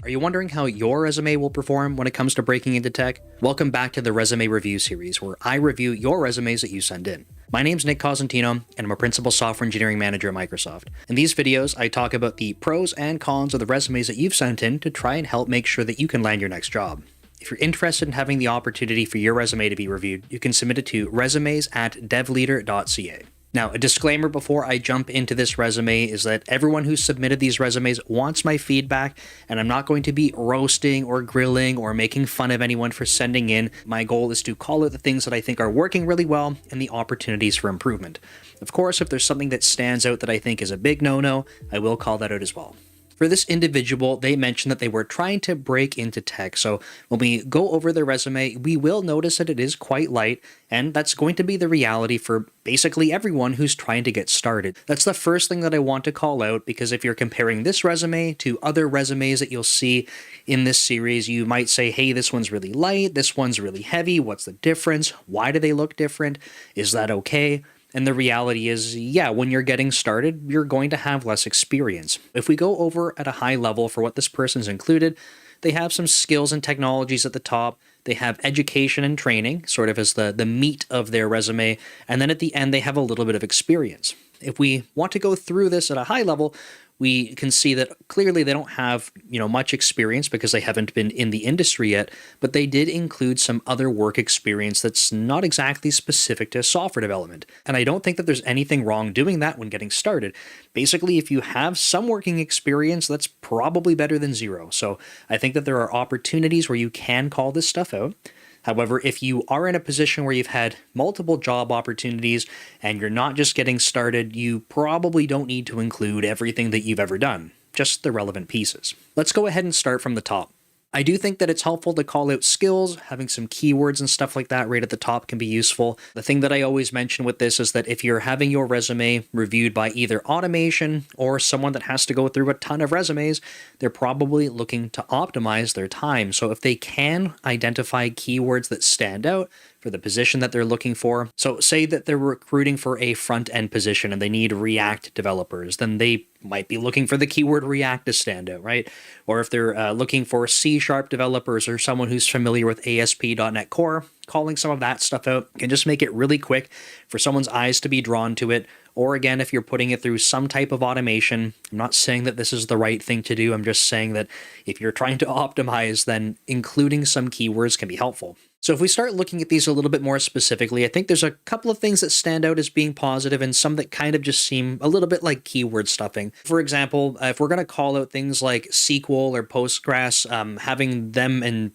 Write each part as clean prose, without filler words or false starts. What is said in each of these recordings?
Are you wondering how your resume will perform when it comes to breaking into tech? Welcome back to the Resume Review series, where I review your resumes that you send in. My name's Nick Cosentino, and I'm a Principal Software Engineering Manager at Microsoft. In these videos, I talk about the pros and cons of the resumes that you've sent in to try and help make sure that you can land your next job. If you're interested in having the opportunity for your resume to be reviewed, you can submit it to resumes@devleader.ca. Now, a disclaimer before I jump into this resume is that everyone who submitted these resumes wants my feedback, and I'm not going to be roasting or grilling or making fun of anyone for sending in. My goal is to call out the things that I think are working really well and the opportunities for improvement. Of course, if there's something that stands out that I think is a big no-no, I will call that out as well. For this individual, they mentioned that they were trying to break into tech, so when we go over their resume, we will notice that it is quite light, and that's going to be the reality for basically everyone who's trying to get started. That's the first thing that I want to call out, because if you're comparing this resume to other resumes that you'll see in this series, you might say, hey, this one's really light, this one's really heavy, what's the difference? Why do they look different? Is that okay? And the reality is, yeah, when you're getting started, you're going to have less experience. If we go over at a high level for what this person's included, they have some skills and technologies at the top. They have education and training, sort of as the meat of their resume. And then at the end, they have a little bit of experience. If we want to go through this at a high level, we can see that clearly they don't have, much experience because they haven't been in the industry yet, but they did include some other work experience that's not exactly specific to software development. And I don't think that there's anything wrong doing that when getting started. Basically, if you have some working experience, that's probably better than zero. So I think that there are opportunities where you can call this stuff out. However, if you are in a position where you've had multiple job opportunities and you're not just getting started, you probably don't need to include everything that you've ever done, just the relevant pieces. Let's go ahead and start from the top. I do think that it's helpful to call out skills. Having some keywords and stuff like that right at the top can be useful. The thing that I always mention with this is that if you're having your resume reviewed by either automation or someone that has to go through a ton of resumes, they're probably looking to optimize their time. So if they can identify keywords that stand out for the position that they're looking for. So say that they're recruiting for a front-end position and they need React developers, then they might be looking for the keyword React to stand out, right? Or if they're looking for C# developers or someone who's familiar with ASP.NET Core, calling some of that stuff out can just make it really quick for someone's eyes to be drawn to it. Or again, if you're putting it through some type of automation, I'm not saying that this is the right thing to do. I'm just saying that if you're trying to optimize, then including some keywords can be helpful. So if we start looking at these a little bit more specifically, I think there's a couple of things that stand out as being positive and some that kind of just seem a little bit like keyword stuffing. For example, if we're going to call out things like SQL or Postgres, having them in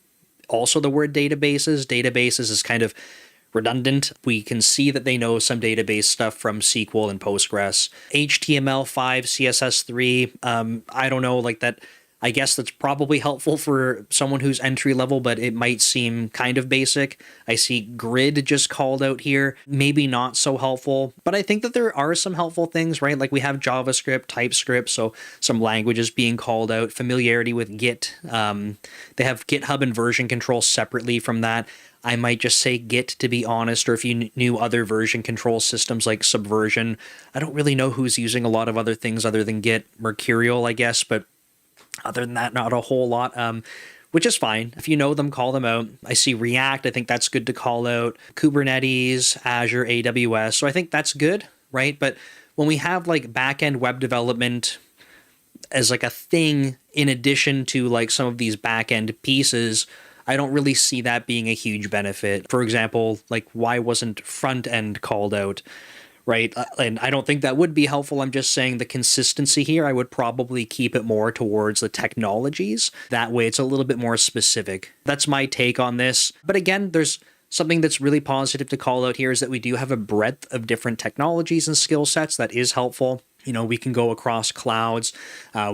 also the word databases is kind of redundant. We can see that they know some database stuff from SQL and Postgres. HTML5, CSS3, I don't know, like that. I guess that's probably helpful for someone who's entry level, but it might seem kind of basic. I see grid just called out here. Maybe not so helpful, but I think that there are some helpful things, right? Like we have JavaScript, TypeScript, so some languages being called out, familiarity with Git. They have GitHub and version control separately from that. I might just say Git, to be honest, or if you knew other version control systems like Subversion. I don't really know who's using a lot of other things other than Git. Mercurial, I guess, but other than that, not a whole lot, which is fine. If you know them, call them out. I see React. I think that's good to call out. Kubernetes, Azure, AWS. So I think that's good, right? But when we have like back-end web development as like a thing in addition to like some of these back-end pieces, I don't really see that being a huge benefit. For example, like why wasn't front-end called out? Right? And I don't think that would be helpful. I'm just saying the consistency here, I would probably keep it more towards the technologies. That way it's a little bit more specific. That's my take on this. But again, there's something that's really positive to call out here is that we do have a breadth of different technologies and skill sets that is helpful. We can go across clouds.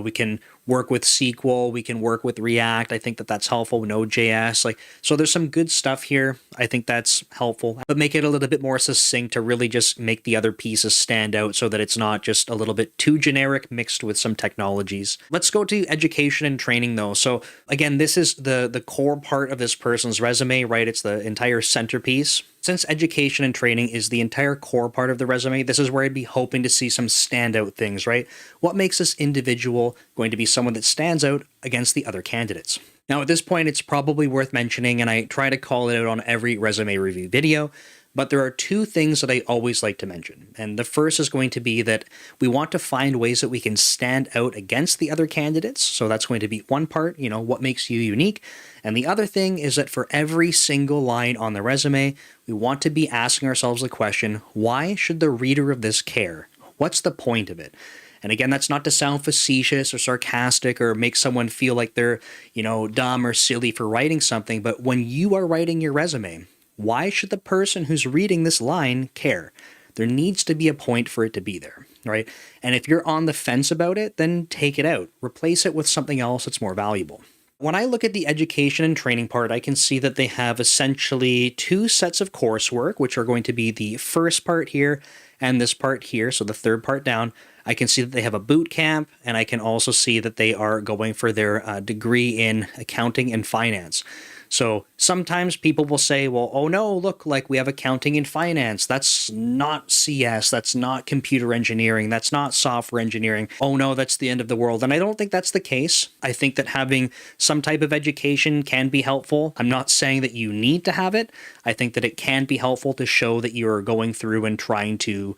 We can work with SQL. We can work with React. I think that that's helpful. Node.js. So there's some good stuff here. I think that's helpful, but make it a little bit more succinct to really just make the other pieces stand out so that it's not just a little bit too generic mixed with some technologies. Let's go to education and training though. So again, this is the core part of this person's resume, right? It's the entire centerpiece. Since education and training is the entire core part of the resume, this is where I'd be hoping to see some standout things, right? What makes this individual going to be someone that stands out against the other candidates? Now, at this point, it's probably worth mentioning, and I try to call it out on every resume review video, but there are two things that I always like to mention. And the first is going to be that we want to find ways that we can stand out against the other candidates. So that's going to be one part, what makes you unique. And the other thing is that for every single line on the resume, we want to be asking ourselves the question, why should the reader of this care? What's the point of it? And again, that's not to sound facetious or sarcastic or make someone feel like they're, dumb or silly for writing something. But when you are writing your resume, why should the person who's reading this line care? There needs to be a point for it to be there, right? And if you're on the fence about it, then take it out. Replace it with something else that's more valuable. When I look at the education and training part, I can see that they have essentially two sets of coursework, which are going to be the first part here and this part here, so the third part down. I can see that they have a boot camp, and I can also see that they are going for their degree in accounting and finance. So sometimes people will say, well, oh no, look, like we have accounting and finance. That's not CS. That's not computer engineering. That's not software engineering. Oh no, that's the end of the world. And I don't think that's the case. I think that having some type of education can be helpful. I'm not saying that you need to have it. I think that it can be helpful to show that you're going through and trying to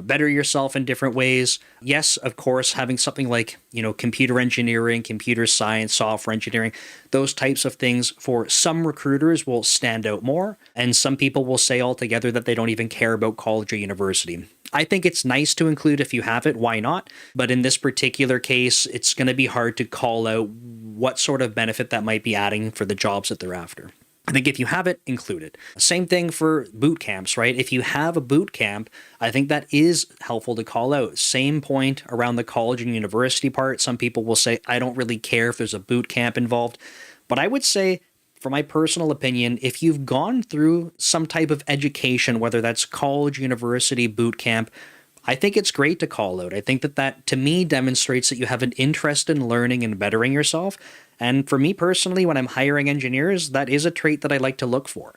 better yourself in different ways. Yes, of course, having something like, computer engineering, computer science, software engineering, those types of things for some recruiters will stand out more. And some people will say altogether that they don't even care about college or university. I think it's nice to include if you have it, why not? But in this particular case, it's going to be hard to call out what sort of benefit that might be adding for the jobs that they're after. I think if you have it, include it. Same thing for boot camps, right? If you have a boot camp, I think that is helpful to call out. Same point around the college and university part. Some people will say, I don't really care if there's a boot camp involved. But I would say, for my personal opinion, if you've gone through some type of education, whether that's college, university, boot camp, I think it's great to call out. I think that to me demonstrates that you have an interest in learning and bettering yourself. And for me personally, when I'm hiring engineers, that is a trait that I like to look for.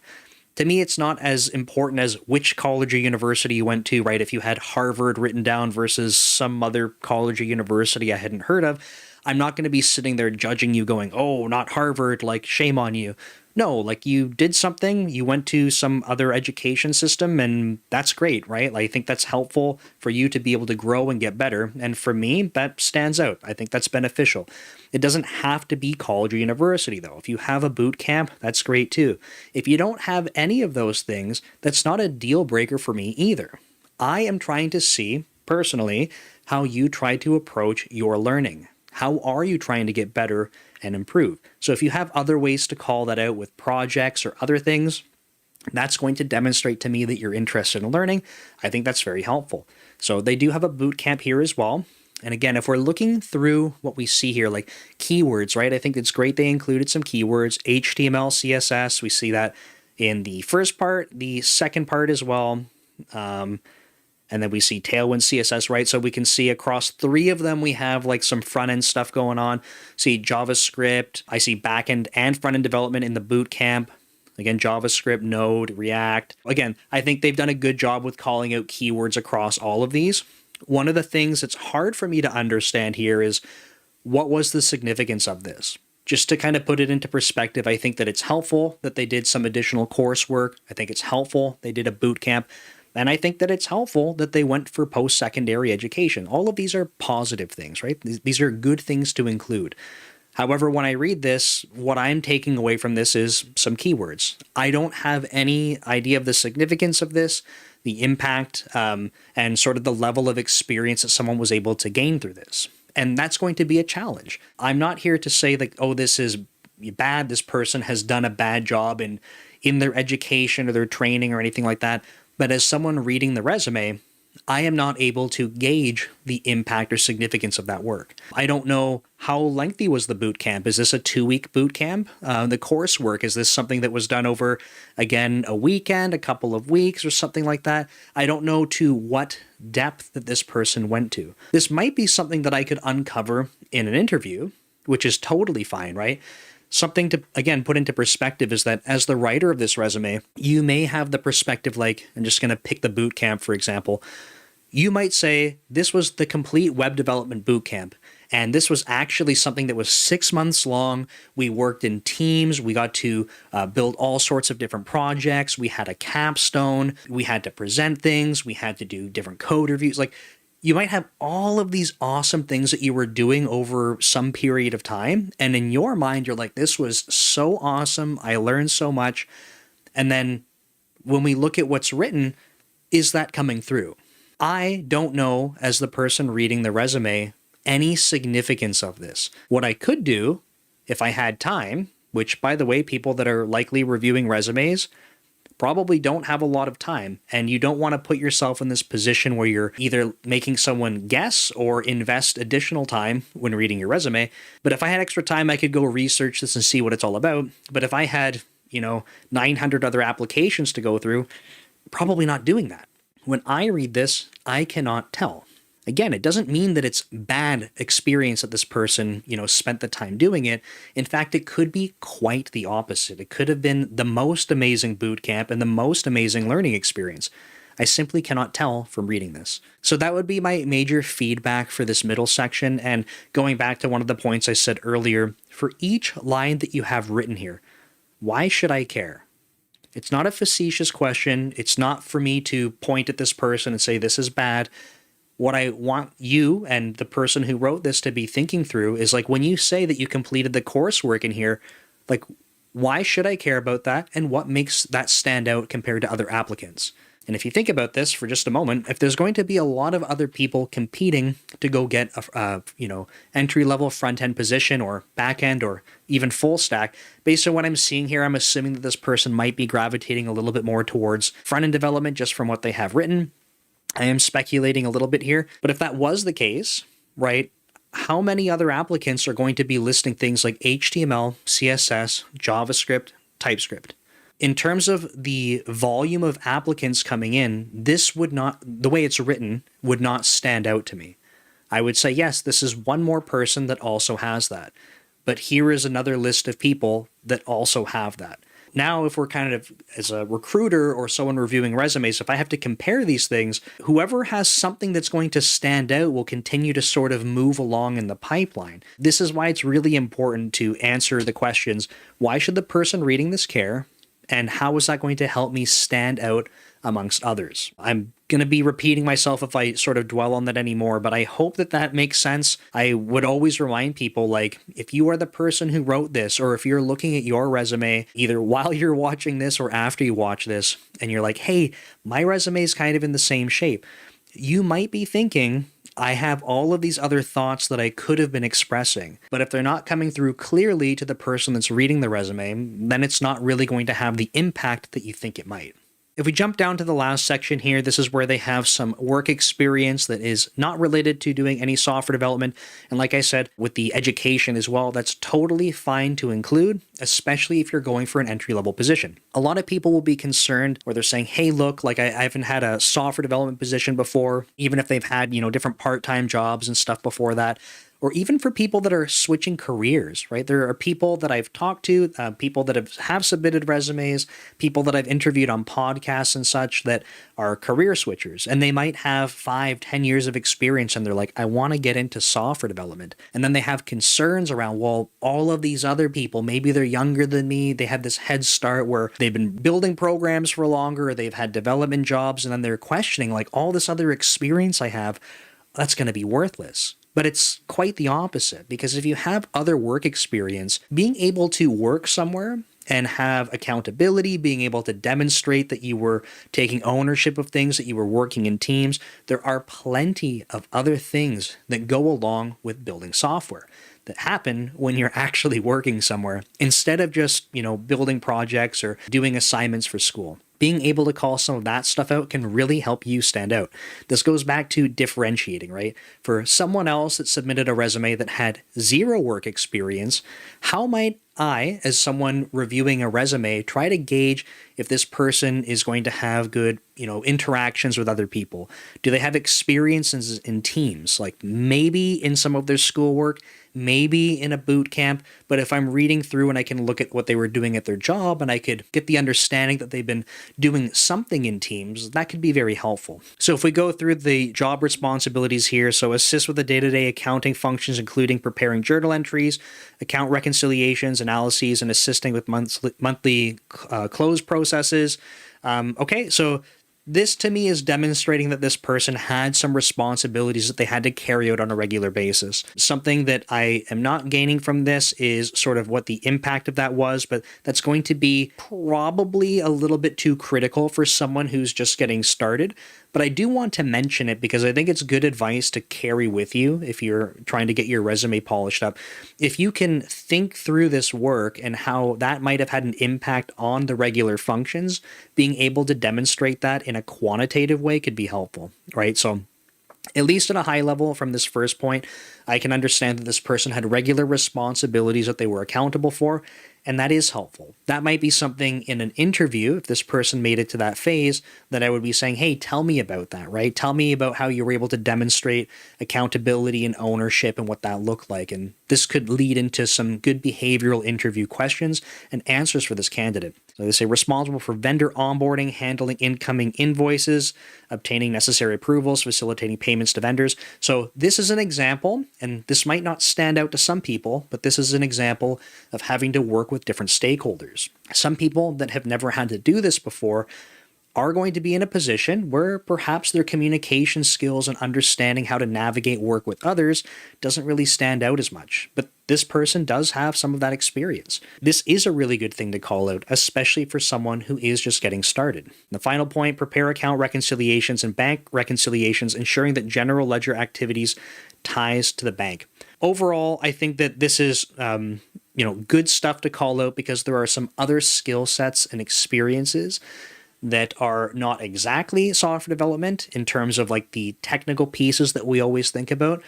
To me, it's not as important as which college or university you went to, right? If you had Harvard written down versus some other college or university I hadn't heard of, I'm not going to be sitting there judging you going, oh, not Harvard, like shame on you. No, like you did something, you went to some other education system, and that's great, right? Like, I think that's helpful for you to be able to grow and get better. And for me, that stands out. I think that's beneficial. It doesn't have to be college or university, though. If you have a boot camp, that's great too. If you don't have any of those things, that's not a deal breaker for me either. I am trying to see, personally, how you try to approach your learning. How are you trying to get better and improve? So if you have other ways to call that out with projects or other things, that's going to demonstrate to me that you're interested in learning. I think that's very helpful. So they do have a boot camp here as well. And again, if we're looking through what we see here, like keywords, right? I think it's great they included some keywords, HTML, CSS. We see that in the first part, the second part as well. And then we see Tailwind CSS, right? So we can see across three of them, we have like some front-end stuff going on. See JavaScript. I see back-end and front-end development in the boot camp. Again, JavaScript, Node, React. Again, I think they've done a good job with calling out keywords across all of these. One of the things that's hard for me to understand here is what was the significance of this? Just to kind of put it into perspective, I think that it's helpful that they did some additional coursework. I think it's helpful they did a boot camp. And I think that it's helpful that they went for post-secondary education. All of these are positive things, right? These are good things to include. However, when I read this, what I'm taking away from this is some keywords. I don't have any idea of the significance of this, the impact, and sort of the level of experience that someone was able to gain through this. And that's going to be a challenge. I'm not here to say that, oh, this is bad, this person has done a bad job in their education or their training or anything like that. But as someone reading the resume, I am not able to gauge the impact or significance of that work. I don't know how lengthy was the boot camp. Is this a 2-week boot camp? The coursework, is this something that was done over, again, a weekend, a couple of weeks, or something like that? I don't know to what depth that this person went to. This might be something that I could uncover in an interview, which is totally fine, right? Something to, again, put into perspective is that as the writer of this resume, you may have the perspective, like, I'm just going to pick the boot camp, for example. You might say, this was the complete web development boot camp. And this was actually something that was 6 months long. We worked in teams. We got to build all sorts of different projects. We had a capstone. We had to present things. We had to do different code reviews. Like, you might have all of these awesome things that you were doing over some period of time. And in your mind, you're like, this was so awesome. I learned so much. And then when we look at what's written, is that coming through? I don't know, as the person reading the resume, any significance of this. What I could do, if I had time, which, by the way, people that are likely reviewing resumes probably don't have a lot of time, and you don't want to put yourself in this position where you're either making someone guess or invest additional time when reading your resume. But if I had extra time, I could go research this and see what it's all about. But if I had, 900 other applications to go through, probably not doing that. When I read this, I cannot tell. Again, it doesn't mean that it's bad experience that this person, spent the time doing it. In fact, it could be quite the opposite. It could have been the most amazing boot camp and the most amazing learning experience. I simply cannot tell from reading this. So that would be my major feedback for this middle section. And going back to one of the points I said earlier, for each line that you have written here, why should I care? It's not a facetious question. It's not for me to point at this person and say, this is bad. What I want you and the person who wrote this to be thinking through is, like, when you say that you completed the coursework in here, like, why should I care about that? And what makes that stand out compared to other applicants? And if you think about this for just a moment, if there's going to be a lot of other people competing to go get a entry-level front-end position or back-end or even full stack, based on what I'm seeing here, I'm assuming that this person might be gravitating a little bit more towards front-end development just from what they have written. I am speculating a little bit here, but if that was the case, right, how many other applicants are going to be listing things like HTML, CSS, JavaScript, TypeScript? In terms of the volume of applicants coming in, this would not, the way it's written, would not stand out to me. I would say, yes, this is one more person that also has that. But here is another list of people that also have that. Now, if we're kind of, as a recruiter or someone reviewing resumes, if I have to compare these things, whoever has something that's going to stand out will continue to sort of move along in the pipeline. This is why it's really important to answer the questions, why should the person reading this care? And how is that going to help me stand out amongst others? I'm going to be repeating myself if I sort of dwell on that anymore, but I hope that that makes sense. I would always remind people, like, if you are the person who wrote this, or if you're looking at your resume, either while you're watching this or after you watch this, and you're like, hey, my resume is kind of in the same shape, you might be thinking, I have all of these other thoughts that I could have been expressing, but if they're not coming through clearly to the person that's reading the resume, then it's not really going to have the impact that you think it might. If we jump down to the last section here, this is where they have some work experience that is not related to doing any software development. And like I said, with the education as well, that's totally fine to include, especially if you're going for an entry-level position. A lot of people will be concerned where they're saying, hey, look, like I haven't had a software development position before, even if they've had, different part-time jobs and stuff before that. Or even for people that are switching careers, right? There are people that I've talked to, people that have submitted resumes, people that I've interviewed on podcasts and such that are career switchers. And they might have 5-10 years of experience and they're like, I want to get into software development. And then they have concerns around, well, all of these other people, maybe they're younger than me, they have this head start where they've been building programs for longer, or they've had development jobs, and then they're questioning, like, all this other experience I have, that's going to be worthless. But it's quite the opposite, because if you have other work experience, being able to work somewhere and have accountability, being able to demonstrate that you were taking ownership of things, that you were working in teams, there are plenty of other things that go along with building software that happen when you're actually working somewhere, instead of just, building projects or doing assignments for school. Being able to call some of that stuff out can really help you stand out. This goes back to differentiating, right? For someone else that submitted a resume that had zero work experience, how might I, as someone reviewing a resume, try to gauge if this person is going to have good, interactions with other people? Do they have experiences in teams? Like maybe in some of their schoolwork, maybe in a boot camp, but if I'm reading through and I can look at what they were doing at their job and I could get the understanding that they've been doing something in teams, that could be very helpful. So if we go through the job responsibilities here, so assist with the day-to-day accounting functions, including preparing journal entries, account reconciliations, analyses, and assisting with monthly close processes. Okay, so this to me is demonstrating that this person had some responsibilities that they had to carry out on a regular basis. Something that I am not gaining from this is sort of what the impact of that was, but that's going to be probably a little bit too critical for someone who's just getting started. But I do want to mention it because I think it's good advice to carry with you if you're trying to get your resume polished up. If you can think through this work and how that might have had an impact on the regular functions, being able to demonstrate that in a quantitative way could be helpful, right? So at least at a high level from this first point, I can understand that this person had regular responsibilities that they were accountable for, and that is helpful. That might be something in an interview, if this person made it to that phase, that I would be saying, hey, tell me about that, right? Tell me about how you were able to demonstrate accountability and ownership and what that looked like. And this could lead into some good behavioral interview questions and answers for this candidate. So they say responsible for vendor onboarding, handling incoming invoices, obtaining necessary approvals, facilitating payments to vendors. So this is an example, and this might not stand out to some people, but this is an example of having to work with different stakeholders. Some people that have never had to do this before are going to be in a position where perhaps their communication skills and understanding how to navigate work with others doesn't really stand out as much. But this person does have some of that experience. This is a really good thing to call out, especially for someone who is just getting started. The final point, prepare account reconciliations and bank reconciliations, ensuring that general ledger activities ties to the bank. Overall, I think that this is good stuff to call out because there are some other skill sets and experiences that are not exactly software development in terms of like the technical pieces that we always think about,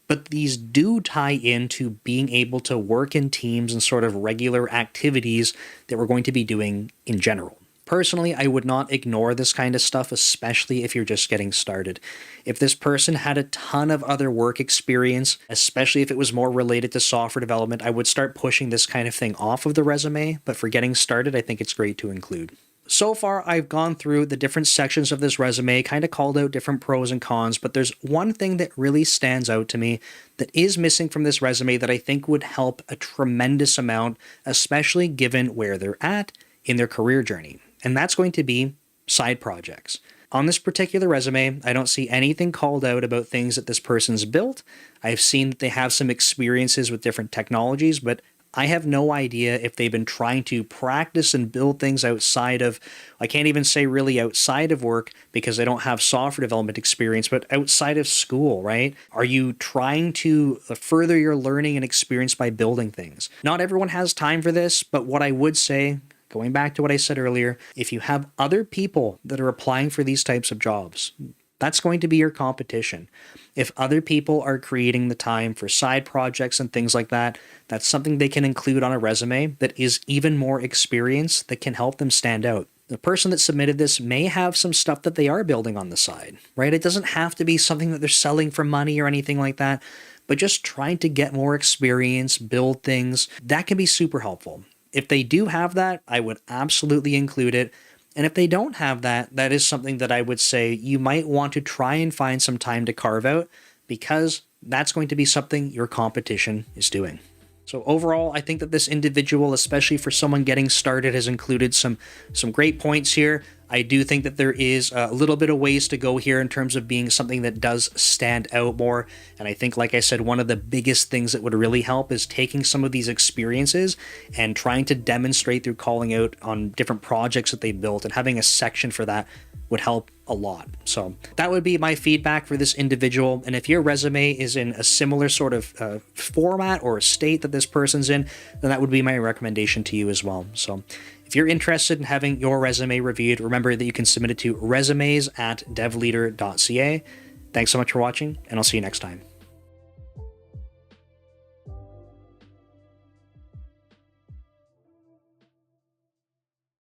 but these do tie into being able to work in teams and sort of regular activities that we're going to be doing in general. Personally, I would not ignore this kind of stuff, especially if you're just getting started. If this person had a ton of other work experience, especially if it was more related to software development, I would start pushing this kind of thing off of the resume, but for getting started, I think it's great to include. So far, I've gone through the different sections of this resume, kind of called out different pros and cons, but there's one thing that really stands out to me that is missing from this resume that I think would help a tremendous amount, especially given where they're at in their career journey. And that's going to be side projects. On this particular resume, I don't see anything called out about things that this person's built. I've seen that they have some experiences with different technologies, but I have no idea if they've been trying to practice and build things outside of, I can't even say really outside of work because they don't have software development experience, but outside of school, right? Are you trying to further your learning and experience by building things? Not everyone has time for this, but what I would say, going back to what I said earlier, if you have other people that are applying for these types of jobs, that's going to be your competition. If other people are creating the time for side projects and things like that, that's something they can include on a resume that is even more experience that can help them stand out. The person that submitted this may have some stuff that they are building on the side, right? It doesn't have to be something that they're selling for money or anything like that, but just trying to get more experience, build things, that can be super helpful. If they do have that, I would absolutely include it. And if they don't have that, that is something that I would say you might want to try and find some time to carve out because that's going to be something your competition is doing. So overall, I think that this individual, especially for someone getting started, has included some great points here. I do think that there is a little bit of ways to go here in terms of being something that does stand out more. And I think, like I said, one of the biggest things that would really help is taking some of these experiences and trying to demonstrate through calling out on different projects that they built, and having a section for that would help a lot. So that would be my feedback for this individual. And if your resume is in a similar sort of format or state that this person's in, then that would be my recommendation to you as well. So if you're interested in having your resume reviewed, remember that you can submit it to resumes@devleader.ca. Thanks so much for watching, and I'll see you next time.